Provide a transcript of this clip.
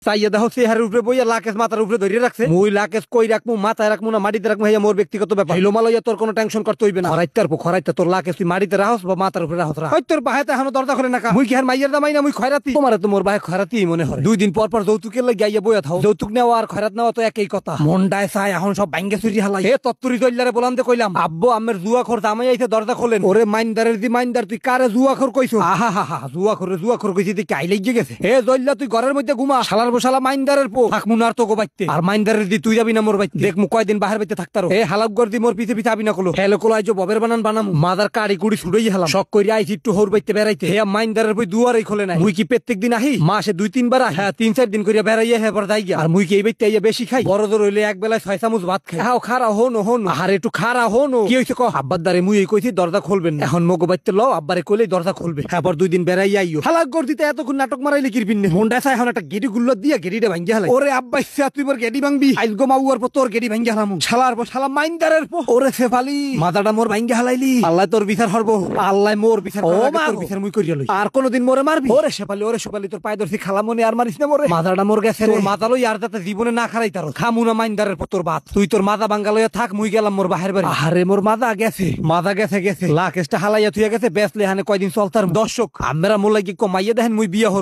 চাইয়া দেখো চেহারের উপরে বইয়া লাকেশ মাথার উপরে ধরে রাখছে। মুই লাকেশ কই রাখবো, মাথায় রাখবো না মাটিতে রাখবো, মোর ব্যক্তিগত ব্যাপার। হিলোমালয়া তোর কোনো টেনশন করতে হইবে না। খরাইতে তোর লাকেশ তুই মাটিতে রাখস বা মাথার উপরে রাখস। তোর বাহাতে এখনো দরজা করে না। মুই কি আর মাইয়ার দামাই না, মুই খয়রাতি। তোমার তো মোর বাহে খয়রাতি মনে হয়। 2 দিন পর পর যৌতুকের লাগে গাইয়া বইয়া থাও। যৌতুক নেওয়া আর খয়রাত নেওয়া তো একই কথা। মনটায় চাই এখন সব ভাঙ্গে চুরি হালাই। হে তত্তরি জল্লারে বলাম দে কইলাম আব্বু আমের জুয়া খোর জামাই আইছে দরজা খোলেন। ওরে মাইন্দারের দি মাইন্দার তুই কারে জুয়া খোর কইছো? আহা হা হা জুয়া খোর কইছি তুই কাই লাগিয়ে গেছে। হে জল্লা তুই ঘরের মধ্যে ঘুমা, শালার বসালা মাইন্দারের পো থাক মুনার তো গো বাইতে। আর মাইন্দারের দি তুই যাবি না মোর বাইতে। দেখ মু কয়দিন বাহির বাইতে থাকতারো। হে হালাক গর দি মোর পিছে পিছে আবি না কলো। হেলো কলো আইজো ববের বানান বানামু মাদার কাড়ি কুড়ি ছুড়াই হালাম। শক কইরা আইছি একটু হোর বাইতে বেড়াইতে। হে মাইন্দারের বই দুয়ারই খোলে নাই। মুই কি প্রত্যেক দিন আহি? মাসে 2-3 বার আহি। হ্যাঁ 3-4 দিন কইরা বেড়াইয়া হে পর যাই গিয়া। আর মুই কি এই বাইতে আইয়া বেশি খাই? বড় জোর হইলে এক বেলায় 6 চামচ ভাত খাই। হাও খারা হনো আর একটু খারা হনো। কি হইছে ক? আব্বার দারে মুই এই কইছি দরজা খুলবেন না। এখন মগো বাইতে লও আব্বারে কইলেই দরজা খুলবে। হ্যাঁ পর 2 দিন বেড়াইয়া আইও। হালাক গর দিতে এতক্ষণ নাটক মারাইলে কিরবিন না। মনটা চাই এখন একটা গেডি গুল্লো দিয়া গেডিটা ভাঙ্গি হালাই। ওরে আব্বা ইচ্ছা তুই মোর গেডি ভাঙবি? আইজ গো মাউয়ার পর তোর গেডি ভাঙ্গি হালামু। শালার পর শালা মাইন্দারের পর। ওরে সেফালি মাথাটা মোর ভাঙ্গি হালাইলি। আল্লাহ তোর বিচার হরবো। আল্লাহ মোর বিচার করবে। তোর বিচার মুই করিয়া লই। আর কোনদিন মোরে মারবি? ওরে সেফালি তোর পায়ে ধরছি খালামনি আর মারিস না মোরে। মাথাটা মোর গেছে। তোর মাথা লই আর যাতে জীবনে না খারাই তার খামু না মাইন্দারের পর তোর বাত। তুই তোর মাথা ভাঙ্গা লইয়া থাক, মুই গেলাম মোর বাহির বাড়ি। আরে মোর মাথা গেছে লাকেশটা হালাইয়া থুইয়া গেছে। বেসলে হানে কয়দিন চলতার। দর্শক আমরা মোর লাগি কমাইয়া দেখেন মুই বিয়া হর।